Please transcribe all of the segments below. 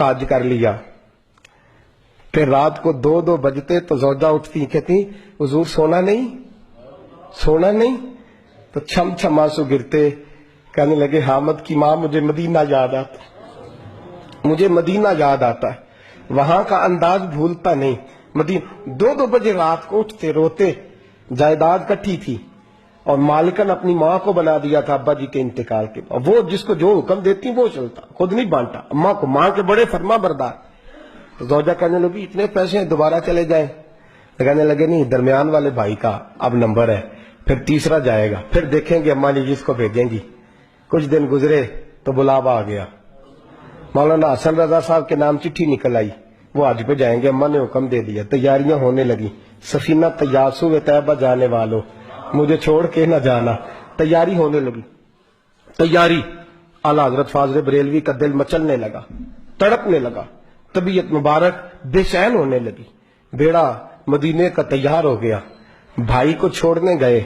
حج کر لیا. پھر رات کو 2 بجتے تو زوجہ اٹھتی کہتی حضور سونا نہیں. تو چھم چھم آنسو گرتے کہنے لگے حامد کی ماں مجھے مدینہ یاد آتا ہے. وہاں کا انداز بھولتا نہیں. مدینہ 2 بجے رات کو اٹھتے روتے. جائیداد کٹھی تھی اور مالکن اپنی ماں کو بنا دیا تھا ابا جی کے انتقال کے. وہ جس کو جو حکم دیتی وہ چلتا, خود نہیں بانٹا. اماں کو ماں کے بڑے فرما بردار. تو زوجہ کہنے لگی اتنے پیسے ہیں دوبارہ چلے جائیں. کہنے لگے نہیں, درمیان والے بھائی کا اب نمبر ہے, پھر تیسرا جائے گا, پھر دیکھیں گے اماں جی جس کو بھیجیں گی. کچھ دن گزرے تو بلاوا آ گیا. مولانا حسن رضا صاحب کے نام چٹھی نکل آئی, وہ حج پہ جائیں گے. اماں نے حکم دے دیا. تیاریاں ہونے لگی. سفینہ تیاسو طیبہ جانے والوں مجھے چھوڑ کے نہ جانا. تیاری ہونے لگی. تیاری اعلیٰ حضرت فاضل بریلوی کا دل مچلنے لگا, تڑپنے لگا, طبیعت مبارک بے چین ہونے لگی. بیڑا مدینے کا تیار ہو گیا. بھائی کو چھوڑنے گئے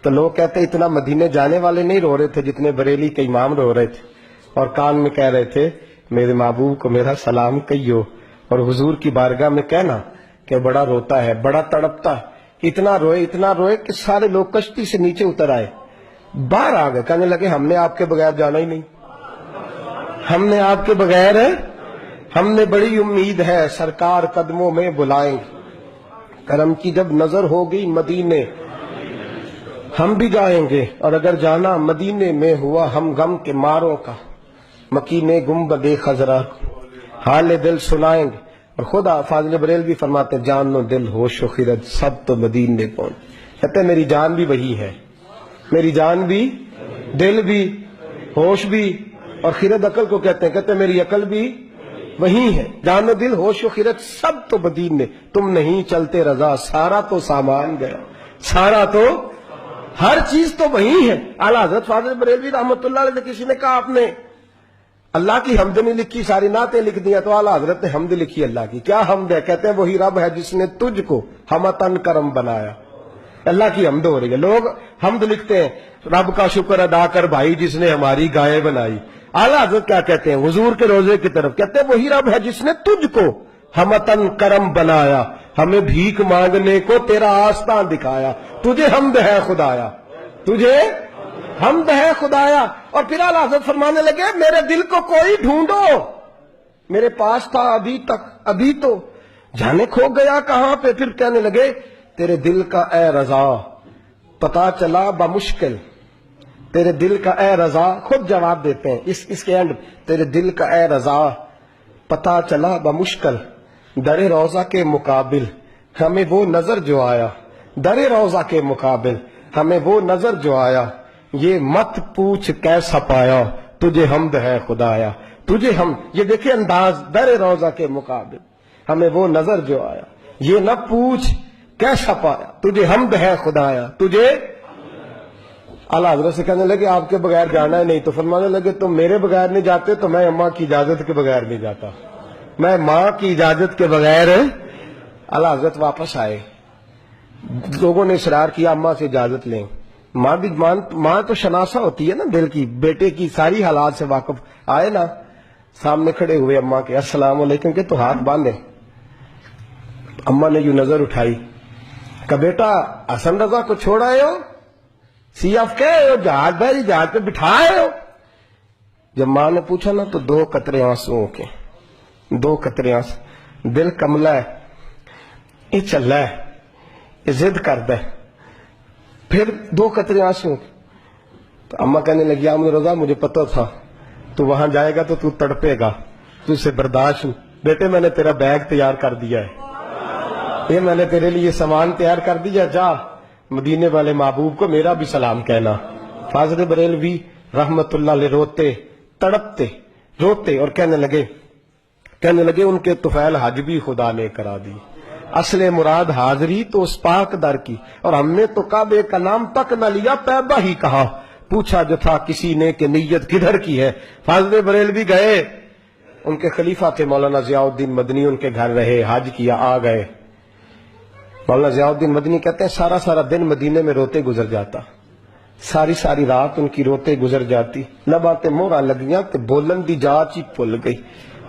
تو لوگ کہتے اتنا مدینے جانے والے نہیں رو رہے تھے جتنے بریلی کے امام رو رہے تھے, اور کان میں کہہ رہے تھے میرے محبوب کو میرا سلام کہیو, اور حضور کی بارگاہ میں کہنا کہ بڑا روتا ہے, بڑا تڑپتا ہے. اتنا روئے کہ سارے لوگ کشتی سے نیچے اتر آئے, باہر آ گئے. کہنے لگے ہم نے آپ کے بغیر جانا ہی نہیں, ہم نے آپ کے بغیر, ہم نے بڑی امید ہے سرکار قدموں میں بلائیں. کرم کی جب نظر ہو گئی مدینے ہم بھی جائیں گے, اور اگر جانا مدینے میں ہوا ہم غم کے ماروں کا مکینے گنبد خضرا حال دل سنائیں گے. اور خدا فاضل بریلوی فرماتے جان و دل ہوش و خرد سب تو مدینے پہنچ. کہتے میری جان بھی وہی ہے, میری جان بھی, دل بھی, ہوش بھی, اور خرد عقل کو کہتے ہیں. کہتے میری عقل بھی وہی ہے. جان و دل ہوش و خرد سب تو مدینے. تم نہیں چلتے رضا سارا تو سامان گیا, سارا تو ہر چیز تو وہی ہے. اعلیٰ حضرت فاضل بریلوی رحمۃ اللہ علیہ سے کسی نے کہا آپ نے اللہ کی حمد نہیں لکھی, ساری نعتیں لکھ دیا. تو اعلیٰ حضرت نے حمد لکھی اللہ کی. کیا حمد ہے؟ کہتے ہیں وہی رب ہے جس نے تجھ کو ہمتن کرم بنایا. اللہ کی حمد ہو رہی ہے. لوگ حمد لکھتے ہیں رب کا شکر ادا کر بھائی جس نے ہماری گائے بنائی. اعلیٰ حضرت کیا کہتے ہیں حضور کے روزے کی طرف, کہتے ہیں وہی رب ہے جس نے تجھ کو ہمتن کرم بنایا, ہمیں بھیک مانگنے کو تیرا آستان دکھایا. تجھے حمد ہے خدایا, تجھے حمد ہے خدایا. اور پھر اعلیٰ حضرت فرمانے لگے میرے دل کو کوئی ڈھونڈو, میرے پاس تھا ابھی تک, ابھی تو جانے کھو گیا کہاں پہ. پھر کہنے لگے تیرے دل کا اے رضا پتا چلا بمشکل, تیرے دل کا اے رضا. خود جواب دیتے ہیں اس کے اینڈ, تیرے دل کا اے رضا پتا چلا بمشکل, در روضہ کے مقابل ہمیں وہ نظر جو آیا, در روضہ کے مقابل ہمیں وہ نظر جو آیا. یہ مت پوچھ کیسا پایا, تجھے حمد ہے خدایا, تجھے ہم. یہ دیکھیں انداز, در روضہ کے مقابل ہمیں وہ نظر جو آیا, یہ نہ پوچھ کیسا پایا, تجھے حمد ہے خدایا, تجھے. اعلیٰ حضرت سے کہنے لگے آپ کے بغیر جانا ہے نہیں. تو فرمانے لگے تم میرے بغیر نہیں جاتے تو میں اماں کی اجازت کے بغیر نہیں جاتا, میں ماں کی اجازت کے بغیر. اعلیٰ حضرت واپس آئے, لوگوں نے اصرار کیا اماں سے اجازت لیں. ماں بھی ماں تو شناسا ہوتی ہے نا دل کی, بیٹے کی ساری حالات سے واقف. آئے نا سامنے کھڑے ہوئے اماں کے, السلام علیکم کے, تو ہاتھ باندھے. اماں نے یوں نظر اٹھائی, کہ بیٹا حسن رضا کو چھوڑ آئے ہو, سی آف کے جہاز بھائی جہاز پہ بٹھائے ہو. جب ماں نے پوچھا نا تو 2 قطرے آنسوؤں کے, 2 قطرے آنسو. دل کملا ہے, یہ چل رہا ہے, یہ ضد کرتا ہے. پھر 2 قطرے آنسو. تو اماں کہنے لگی احمد رضا مجھے پتہ تھا تو وہاں جائے گا تو تڑپے گا, تجھ سے برداشت ہوں. بیٹے میں نے تیرا بیگ تیار کر دیا ہے, یہ میں نے تیرے لیے سامان تیار کر دیا, جا مدینے والے محبوب کو میرا بھی سلام کہنا. فاضل بریلوی رحمت اللہ علیہ روتے تڑپتے روتے اور کہنے لگے ان کے طفیل حج بھی خدا نے کرا دی, اصل مراد حاضری تو اس پاک در کی, اور ہم نے تو کعبے کا نام تک نہ لیا طیبہ ہی کہا, پوچھا جو تھا کسی نے کہ نیت کدھر کی ہے. فاضل بریلوی گئے, ان کے خلیفہ تھے مولانا ضیاء الدین مدنی, ان کے گھر رہے, حج کیا, آ گئے. مولانا ضیاء الدین مدنی کہتے ہیں سارا دن مدینے میں روتے گزر جاتا, ساری رات ان کی روتے گزر جاتی. لباں تے موہراں لگیاں تے بولن دی جاچ ہی بھل گئی.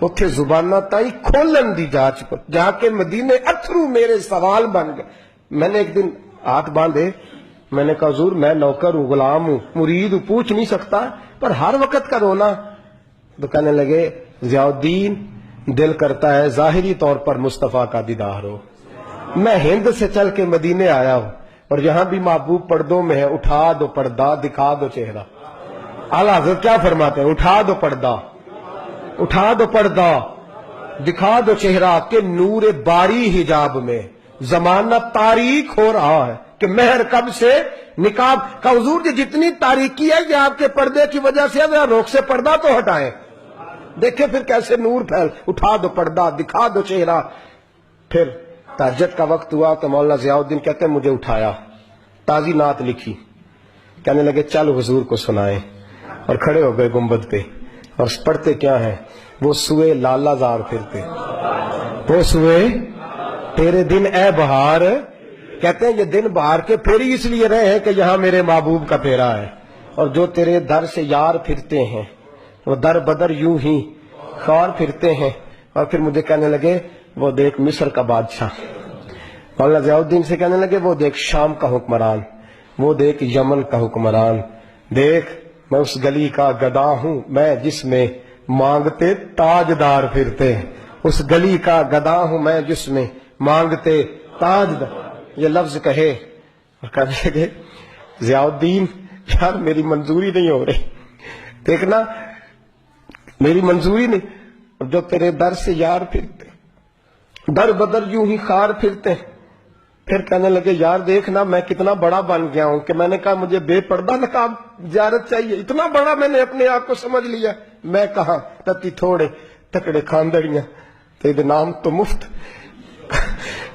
اتھے زبانہ تائی کھولن دی جاچ کو جا کے مدینے اتھرو میرے سوال بن گئے. میں نے ایک دن ہاتھ باندھے, میں نے کہا حضور میں نوکر ہوں, غلام ہوں, مرید ہوں, پوچھ نہیں سکتا, پر ہر وقت کا رونا. تو کہنے لگے ضیاء الدین دل کرتا ہے ظاہری طور پر مصطفیٰ کا دیدار ہو. میں ہند سے چل کے مدینے آیا ہوں اور یہاں بھی محبوب پردوں میں ہے, اٹھا دو پردہ دکھا دو چہرہ. اعلیٰ حضرت کیا فرماتے ہیں, اٹھا دو پردہ, اٹھا دو پردہ دکھا دو چہرہ کہ نور باری حجاب میں زمانہ تاریک ہو رہا ہے کہ مہر کب سے نقاب کا. حضور جی جتنی تاریکی ہے یہ آپ کے پردے کی وجہ سے ہے, روک سے پردہ تو ہٹائیں. دیکھیں پھر کیسے نور پھیل. اٹھا دو پردہ دکھا دو چہرہ. پھر تہجد کا وقت ہوا تو مولانا ضیاء الدین کہتے ہیں مجھے اٹھایا, تازی نعت لکھی, کہنے لگے چل حضور کو سنائیں, اور کھڑے ہو گئے گنبد پہ اور پڑھتے کیا ہیں, وہ سوئے لالا زار پھرتے, وہ سوئے تیرے دن اے بہار. کہتے ہیں یہ دن بہار کے پھیری اس لیے رہے ہیں کہ یہاں میرے محبوب کا پھیرا ہے, اور جو تیرے در سے یار پھرتے ہیں وہ در بدر یوں ہی خار پھرتے ہیں. اور پھر مجھے کہنے لگے وہ دیکھ مصر کا بادشاہ. مولانا ضیاء الدین سے کہنے لگے وہ دیکھ شام کا حکمران, وہ دیکھ یمن کا حکمران. دیکھ میں اس گلی کا گدا ہوں میں جس میں مانگتے تاجدار پھرتے ہیں, اس گلی کا گدا ہوں میں جس میں مانگتے تاجدار. یہ لفظ کہے اور کہنے لگے ضیاء الدین یار میری منظوری نہیں ہو رہی, دیکھنا میری منظوری نہیں. جو تیرے در سے یار پھرتے در بدر یوں ہی خار پھرتے. پھر کہنے لگے یار دیکھنا میں کتنا بڑا بن گیا ہوں کہ میں نے کہا مجھے بے پردہ نقاب زیارت چاہیے, اتنا بڑا میں نے اپنے آپ کو سمجھ لیا. میں کہاں تتی تھوڑے تکڑے کھاندڑیاں تیرے نام تو مفت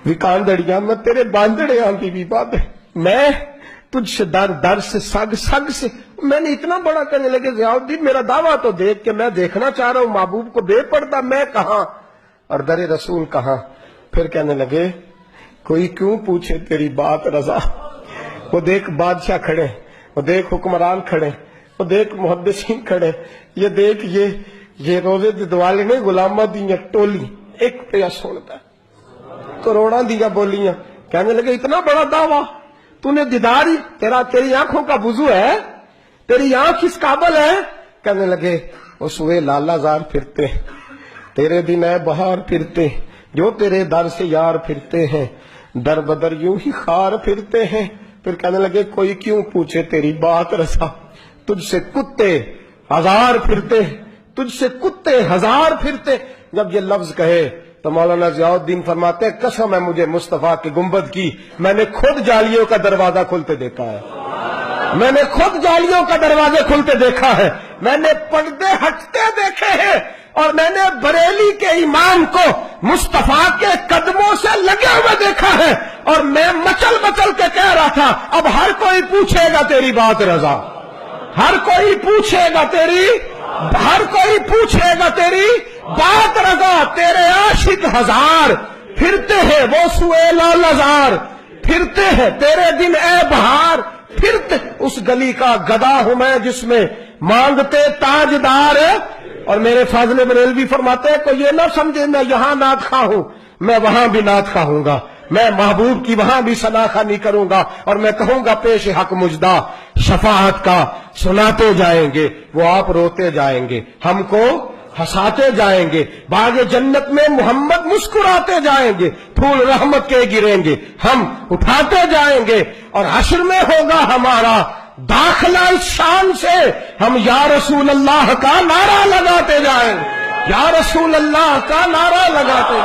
بھی کاندڑیاں, میں تیرے باندڑے آندھی بھی بات ہے, میں تجھ سے در در سے سگ سگ سے. میں نے اتنا بڑا. کہنے لگے ضیاء الدین میرا دعویٰ تو دیکھ کہ میں دیکھنا چاہ رہا ہوں محبوب کو بے پردہ, میں کہاں اور در رسول کہاں. پھر کہنے لگے کوئی کیوں پوچھے تیری بات رضا, وہ دیکھ بادشاہ کھڑے, وہ دیکھ حکمران کھڑے, وہ دیکھ محدثین کھڑے, یہ دیکھ یہ روزے دی دوالے نے غلامہ دیاں ٹولی ایک پیا سنتا کروڑاں دیا بولیاں. کہنے لگے اتنا بڑا دعویٰ تو نے دیداری, تیری آنکھوں کا وضو ہے, تیری آنکھ اس قابل ہے. کہنے لگے وہ سوئے لالا زار پھرتے, تیرے دن اے بہار پھرتے, جو تیرے در سے یار پھرتے ہیں در بدر یوں ہی خار پھرتے ہیں. پھر کہنے لگے کوئی کیوں پوچھے تیری بات رسا, تجھ سے کتے ہزار پھرتے, تجھ سے کتے ہزار پھرتے. جب یہ لفظ کہے تو مولانا ضیاء الدین فرماتے ہیں قسم ہے مجھے مصطفیٰ کی گنبد کی, میں نے خود جالیوں کا دروازہ کھلتے دیکھا ہے, میں نے خود جالیوں کا دروازے کھلتے دیکھا ہے, میں نے پردے ہٹتے دیکھے ہیں, اور میں نے بریلی کے امام کو مصطفیٰ کے قدموں سے لگے ہوئے دیکھا ہے. اور میں مچل مچل کے کہہ رہا تھا اب ہر کوئی پوچھے گا تیری بات رضا, ہر کوئی پوچھے گا تیری, ہر کوئی پوچھے گا تیری بات رضا. تیرے عاشق ہزار پھرتے ہیں وہ سوئے لالا زار پھرتے ہیں, تیرے دن اے بہار پھرتے, اس گلی کا گدا ہوں میں جس میں مانگتے تاجدار. اور میرے فاضل بریلوی فرماتے ہیں کوئی یہ نہ سمجھے میں یہاں نعت خواہ ہوں, میں وہاں بھی نعت خواہ ہوں گا, میں محبوب کی وہاں بھی ثنا خوانی کروں گا, اور میں کہوں گا پیش حق مجدہ شفاعت کا سناتے جائیں گے, وہ آپ روتے جائیں گے, ہم کو ہنساتے جائیں گے, باغ جنت میں محمد مسکراتے جائیں گے, پھول رحمت کے گریں گے, ہم اٹھاتے جائیں گے, اور حشر میں ہوگا ہمارا داخلہ اس شان سے, ہم یا رسول اللہ کا نعرہ لگاتے جائیں, یا رسول اللہ کا نعرہ لگاتے.